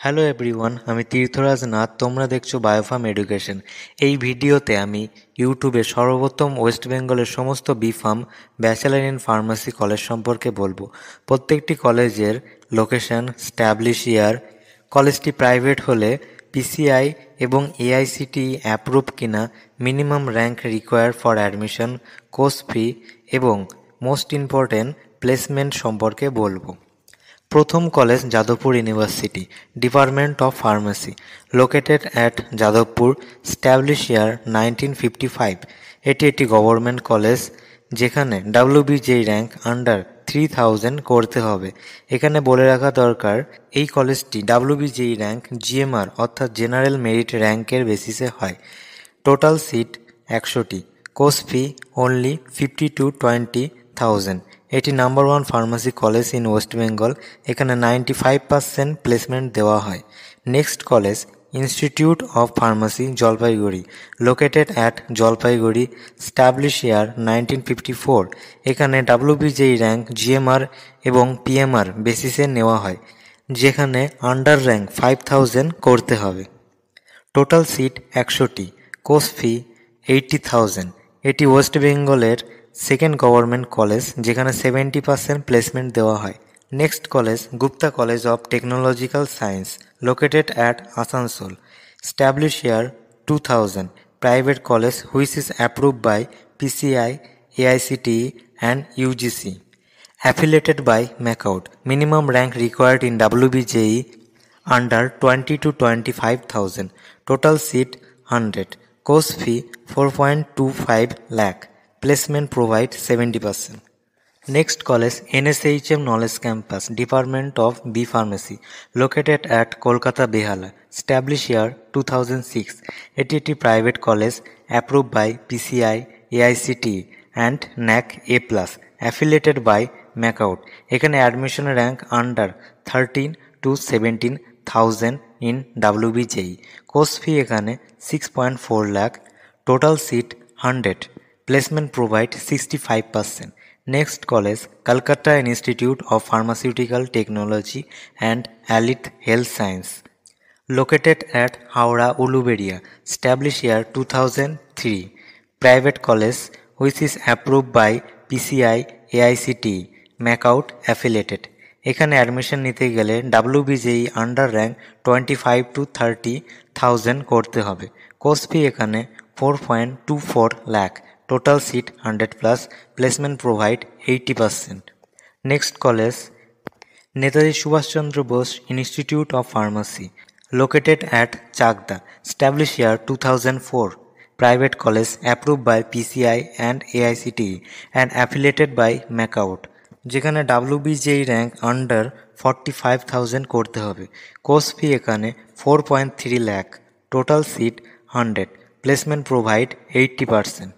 Hello everyone, আমি তীর্থরাজ নাথ। তোমরা দেখছো বায়োফার্ম এডুকেশন। এই ভিডিওতে আমি ইউটিউবে সর্বপ্রথম ওয়েস্ট বেঙ্গলের সমস্ত BPharm bachelor in pharmacy college সম্পর্কে বলবো। প্রত্যেকটি কলেজের লোকেশন, স্ট্যাবলিশ ইয়ার, কলেজটি প্রাইভেট হলে পিসিআই এবং এআইসিটিই অ্যাপ্রুভ কিনা, minimum rank require for admission, course fee এবং মোস্ট ইম্পর্টেন্ট প্লেসমেন্ট সম্পর্কে বলবো। প্রথম college Jadavpur University, department of pharmacy, located at Jadavpur, establish year 1955। এটি একটি গভর্নমেন্ট কলেজ যেখানে WBJEE র্যাঙ্ক আন্ডার 3000 করতে হবে। এখানে বলে রাখা দরকার, এই কলেজটি WBJEE র্যাঙ্ক GMR অর্থাৎ জেনারেল মেরিট র্যাঙ্কের বেসিসে হয়। টোটাল সিট 100টি। Course fee only 50 to 20,000। এটি number one pharmacy college in West Bengal. এখানে 95% প্লেসমেন্ট দেওয়া হয়। Next college institute of pharmacy Jalpaiguri, located at Jalpaiguri, establish year 1954। এখানে WBJEE র্যাঙ্ক GMR এবং PMR বেসিসে নেওয়া হয়, যেখানে আন্ডার র্যাঙ্ক 5000 করতে হবে। টোটাল সিট 100টি। Course fee 80,000। এটি ওয়েস্ট বেঙ্গলের সেকেন্ড গভর্নমেন্ট কলেজ যেখানে 70% প্লেসমেন্ট দেওয়া হয়। Next college Gupta college of technological science, located at Asansol, establish year 2000। Private college which is approved by PCI, AICTE and UGC. Affiliated by MACAUT. Minimum rank required in WBJEE under 20 to 25,000. Total seat 100. Course fee 4.25 lakh. Placement provide 70%. Next college NSHM Knowledge Campus, Department of B Pharmacy, located at Kolkata Behala, established year 2006. এটি একটি private college approved by PCI, AICTE and NAC A+, affiliated by MACAUT. এখানে admission rank under 13 to 17,000 in WBJEE. Course fee এখানে 6.4 lakh. Total seat 100. Placement provide 65%. Next college Calcutta Institute of Pharmaceutical Technology and Allied Health Science, located at Howrah Uluberia, established year 2003. Private college which is approved by PCI, AICTE, MACAUT affiliated. এখানে admission নিতে গেলে WBJEE under rank 25 to 30,000 করতে হবে। Course fee এখানে 4.24 lakh. Total seat 100+. Placement provide 80%. Next college Netaji Subhash Chandra Bose Institute of Pharmacy, located at Chakda, established year 2004. Private college approved by PCI and AICTE and affiliated by MACAUT. যেখানে WBJEE rank under 45,000 করতে হবে। Course fee এখানে 4.3 lakh. Total seat 100. Placement provide 80%.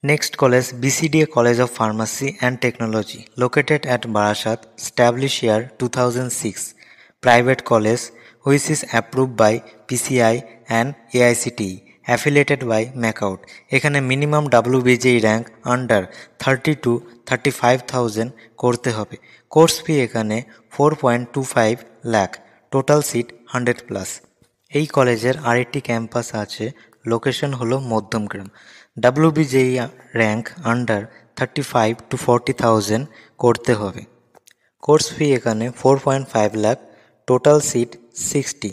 Next college BCDA College of Pharmacy and Technology, located at Barasat, established year 2006. Private college which is approved by PCI and AICTE, affiliated by MACAUT. এখানে minimum WBJEE rank under 30 to 35,000 করতে হবে। Course fee এখানে 4.25 lakh. Total seat 100+. এই কলেজের আরেকটি campus আছে, location হলো Madhyamgram. WBJEE rank under 35 to 40,000 করতে হবে। কোর্স ফি এখানে 4.5 lakh. Total seat 60।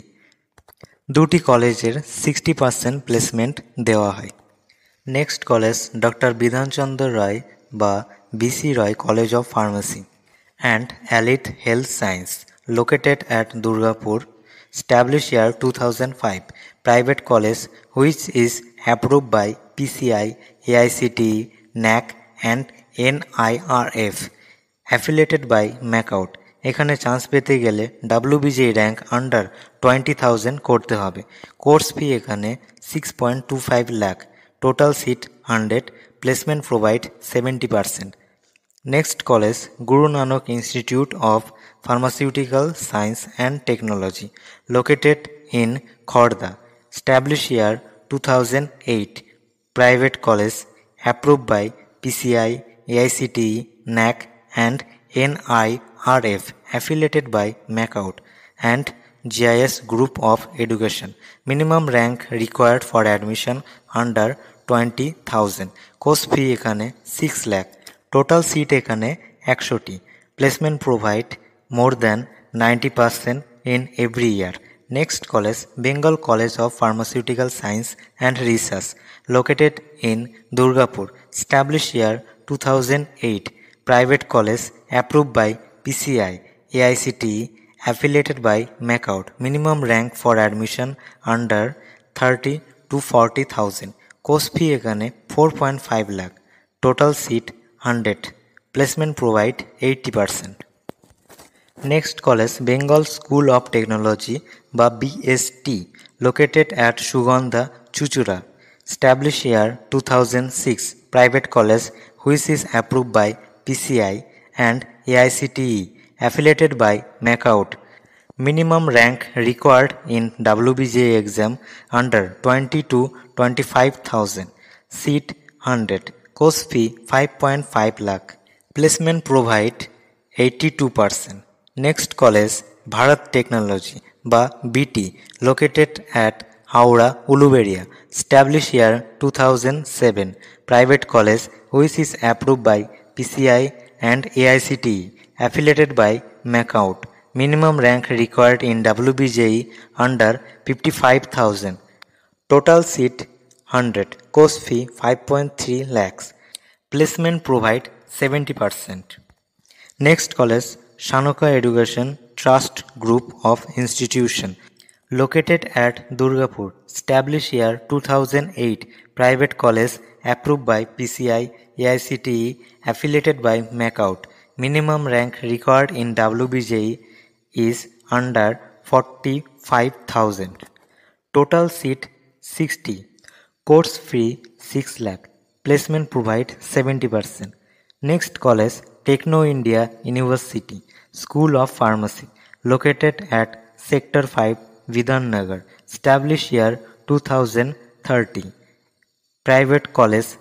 দুটি কলেজের 60% প্লেসমেন্ট দেওয়া হয়। নেক্সট কলেজ ডক্টর বিধানচন্দ্র রায় বা BC Roy College of Pharmacy and Allied Health Science, located at Durgapur, established year 2005. Private college which is approved by PCI, AICTE, NAC and NIRF, affiliated by MACAUT. এখানে chance পেতে গেলে WBJEE rank under 20,000 করতে হবে। Course fee এখানে 6.25 lakh. Total seat 100. Placement provide 70%. Next college Guru Nanak Institute of Pharmaceutical Science and Technology, located in Khordha, established year 2008. Private college approved by PCI, AICTE, NAC and NIRF, affiliated by MACAUT. And GIS Group of Education. Minimum rank required for admission under 20,000. Course fee এখানে 6 lakh. Total seat এখানে 100টি. Placement provide more than 90% in every year. Next college, Bengal College of Pharmaceutical Science and Research, located in Durgapur, established year 2008. Private college approved by PCI, AICTE, affiliated by MACOUT. Minimum rank for admission under 30 to 40,000. Course fee এখানে 4.5 lakh. Total seat 100. Placement provide 80%. Next college, Bengal School of Technology বা BST, located at Sugandha, Chuchura, established year 2006. Private college which is approved by PCI and AICTE, affiliated by MACOUT. Minimum rank required in WBJ exam under 20 to 25,000. Seat 100. Course fee 5.5 lakh. Placement provide 82%. Next college, Bharat Technology বা BT, located at Howrah, Uluberia, established year 2007. Private college which is approved by PCI and AICTE, affiliated by MACOUT. Minimum rank required in WBJE under 55,000. Total seat 100. Course fee 5.3 lakhs. Placement provide 70%. Next college, Shanoka Education Trust Group of Institution, located at Durgapur, established year 2008. Private college approved by PCI, AICTE, affiliated by MACOUT. Minimum rank required in WBJE is under 45,000. Total seat 60. Course fee 6 lakh. Placement provide 70%. Next college, Techno India University, School of Pharmacy, located at Sector 5, Vidhan Nagar, established year 2030. Private college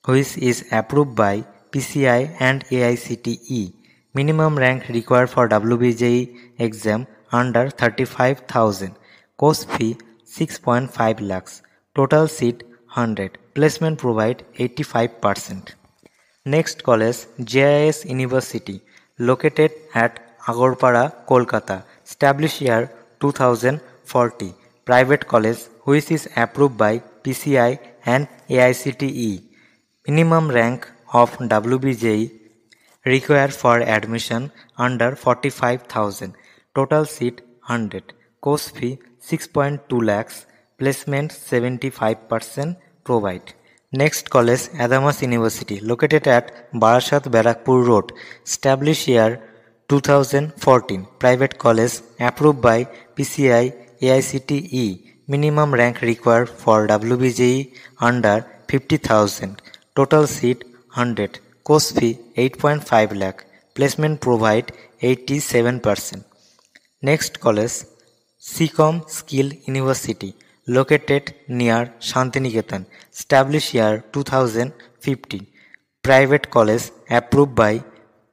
which is approved by PCI and AICTE. Minimum rank required for WBJE exam under 35,000. Course fee 6.5 lakhs. Total seat 100. Placement provide 85%. Next college, JIS University, located at Agorpara, Kolkata, established year 2040. Private college which is approved by PCI and AICTE. Minimum rank of WBJE required for admission under 45,000. Total seat 100. Course fee 6.2 lakhs. Placement 75% provide. Next college, Adamas University, located at Barasat Barakpur Road, established year 2014. Private college approved by PCI, AICTE. Minimum rank required for WBJE under 50,000. Total seat 100. Course fee 8.5 lakh. Placement provide 87%. Next college, SECOM Skill University, located near Shantiniketan, established year 2015. Private college approved by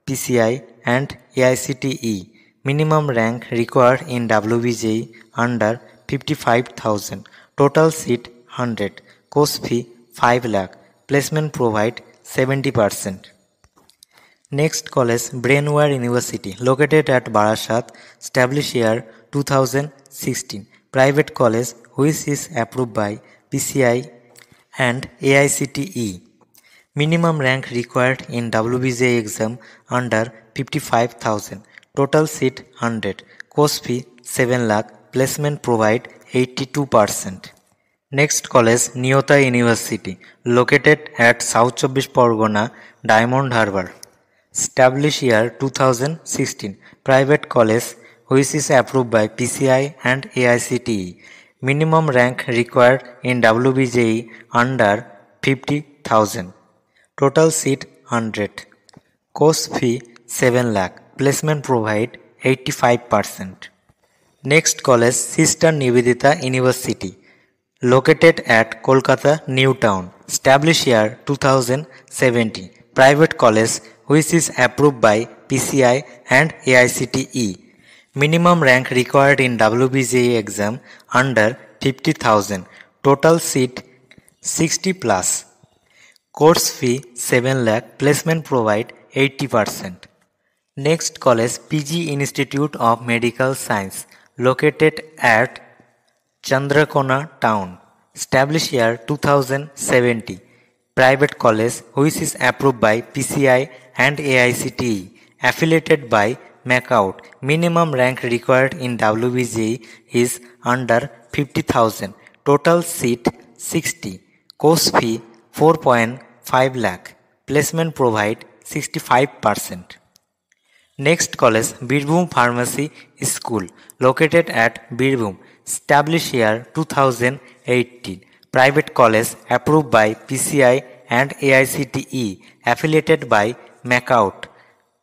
PCI and AICTE. Minimum rank required in WBJE under 55,000. Total seat 100. Course fee 5 lakh. Placement provide 70%. Next college, Brainware University, located at Barasat, established year 2016. Private college which is approved by PCI and AICTE. Minimum rank required in WBJE exam under 55,000. Total seat 100. Course fee 7 lakh. Placement provide 82%. Next college, Niyota University, located at South Chobbish Pargona, Diamond Harbour, established year 2016. Private college which is approved by PCI and AICTE. Minimum rank required in WBJE under 50,000. Total seat 100. Course fee 7 lakh. Placement provide 85%. Next college, Sister Nivedita University, located at Kolkata New Town, established year 2017. Private college which is approved by PCI and AICTE. Minimum rank required in WBJE exam under 50,000. Total seat 60 plus. Course fee 7 lakh. Placement provide 80%. Next college PG Institute of Medical Science located at Chandrakona town. Established year 2070. Private college which is approved by PCI and AICTE. Affiliated by MACOUT. Minimum rank required in WBJE is under 50,000. Total seat 60. Course fee 4.5 lakh. Placement provide 65%. Next college Birbhum Pharmacy School located at Birbhum. Established year 2018. Private college approved by PCI and AICTE. Affiliated by MACOUT.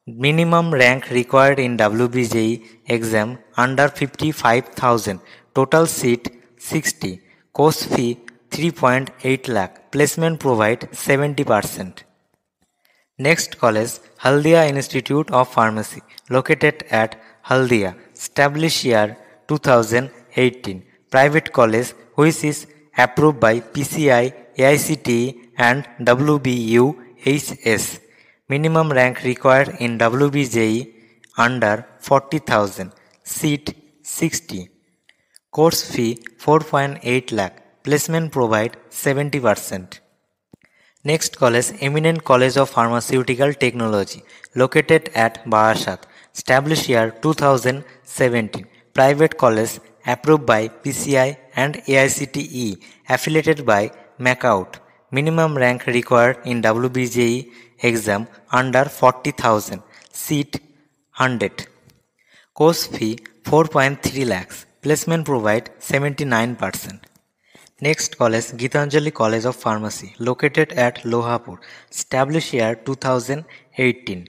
Minimum rank required in WBJE exam under 55,000. Total seat 60. Course fee 3.8 lakh. Placement provide 70%. Next college Haldia Institute of Pharmacy located at Haldia. Established year 2018. Private college which is approved by PCI, AICTE and WBUHS. Minimum rank required in WBJE under 40,000. Seat 60. Course fee 4.8 lakh. Placement provide 70%. Next college Eminent College of Pharmaceutical Technology located at Barasat. Established year 2017. Private college approved by PCI and AICTE. Affiliated by MACOUT. Minimum rank required in WBJE exam under 40,000. Seat 100. Course fee 4.3 lakhs. Placement provide 79%. Next college Gitanjali College of Pharmacy located at Lohapur. Established year 2018.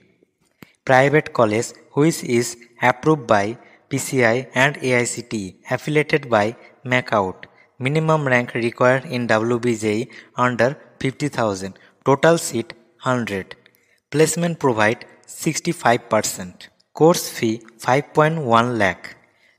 Private college which is approved by PCI and AICTE. Affiliated by MACOUT. Minimum rank required in WBJE under 50,000. Total seat 100. Placement provide 65%. Course fee 5.1 lakh.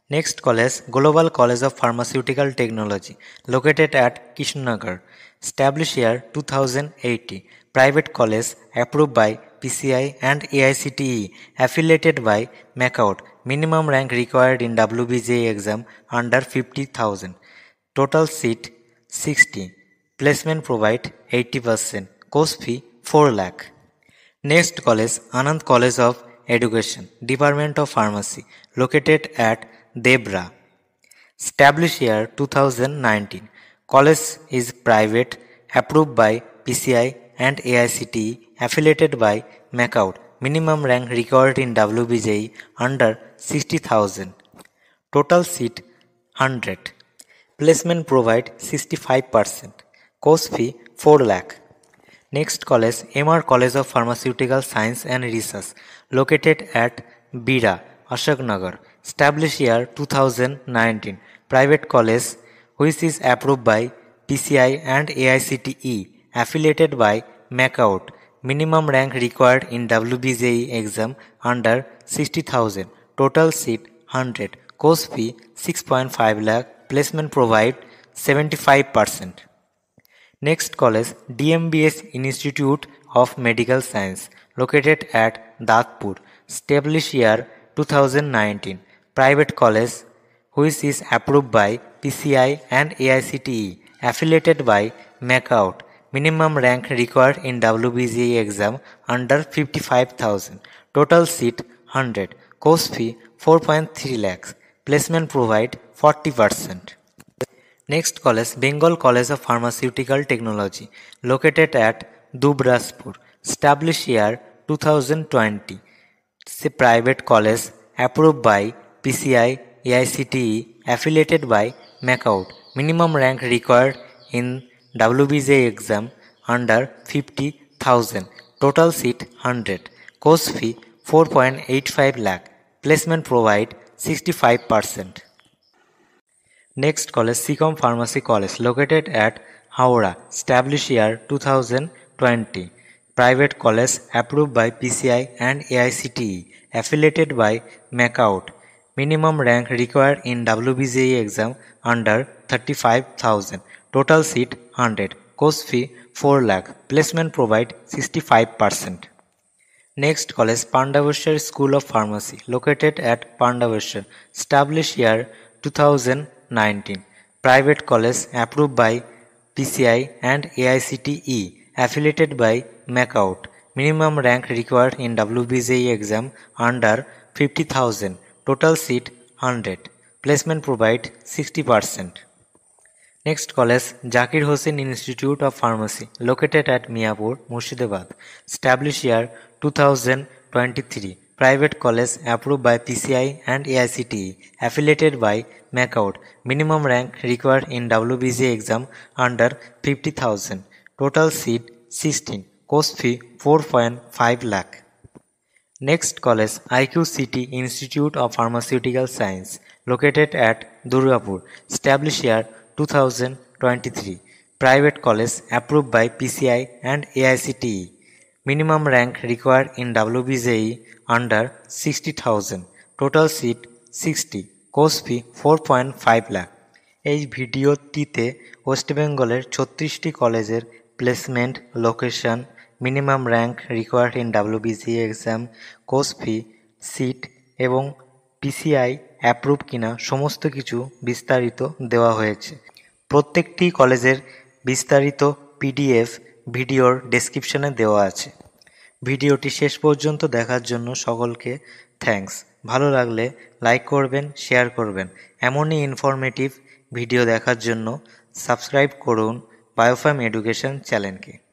Next college Global College of Pharmaceutical Technology located at Kishnanagar. Established year 2018. Private college approved by PCI and AICTE. Affiliated by MACOUT. Minimum rank required in WBJE exam under 50,000. Total seat 60. Placement provide 80%. Course fee 4 lakh. Next college Anand College of Education Department of Pharmacy located at Debra. Established year 2019. College is private, approved by PCI and AICTE, affiliated by MACOUT. Minimum rank required in WBJE under 60,000. Total seat 100. Placement provide 65%. Course fee 4 lakh. Next college MR College of Pharmaceutical Science and Research located at Bira, Ashoknagar. Established year 2019. Private college which is approved by PCI and AICTE. Affiliated by MACOUT. Minimum rank required in WBJE exam under 60,000. Total seat 100. Course fee 6.5 lakh. Placement provide 75%. Next college DMBS Institute of Medical Science located at Dadpur. Established year 2019. Private college which is approved by PCI and AICTE. Affiliated by MACOUT. Minimum rank required in WBJE exam under 55,000. Total seat 100. Course fee 4.3 lakhs. Placement provide 40%. Next college Bengal College of Pharmaceutical Technology located at Dubrajpur. Established year 2020. It's a private college approved by PCI, AICTE, affiliated by MACOUT. Minimum rank required in WBJE exam under 50,000. Total seat 100. Course fee 4.85 lakh. Placement provide 65%. Next college Sikkim Pharmacy College located at Howrah. Established year 2020. Private college approved by PCI and AICTE. Affiliated by MACOUT. Minimum rank required in WBJE exam under 35,000. Total seat 100. Course fee 4 lakh. Placement provide 65%. Next college, Pandaveshwar School of Pharmacy, located at Pandaveshwar, established year 2019. Private college approved by PCI and AICTE, affiliated by MACOUT. Minimum rank required in WBJE exam under 50,000. Total seat 100. Placement provide 60%. Next college, Zakir Hossain Institute of Pharmacy, located at Miapur, Murshidabad, established year 2023. Private college approved by PCI and AICTE, affiliated by MACOUT. Minimum rank required in WBJ exam under 50,000. Total seat 16. Course fee 4.5 lakh. Next college, IQCT Institute of Pharmaceutical Science, located at Durgapur, established year 2023. Private college approved by PCI and AICTE. Minimum rank required in WBJE under 60,000. Total seat 60. Course fee 4.5 lakh. এই ভিডিওটিতে West বেঙ্গলের 36টি কলেজের placement, location, minimum rank required in WBCE exam, course fee, seat এবং PCI approve কিনা সমস্ত কিছু বিস্তারিত দেওয়া হয়েছে। প্রত্যেকটি কলেজের বিস্তারিত পিডিএফ ভিডিওর ডেসক্রিপশনে দেওয়া আছে। ভিডিওটি শেষ পর্যন্ত দেখার জন্য সকলকে থ্যাঙ্কস। ভালো লাগলে লাইক করবেন, শেয়ার করবেন। এমনই ইনফরমেটিভ ভিডিও দেখার জন্য সাবস্ক্রাইব করুন বায়োফার্ম এডুকেশন চ্যানেলকে।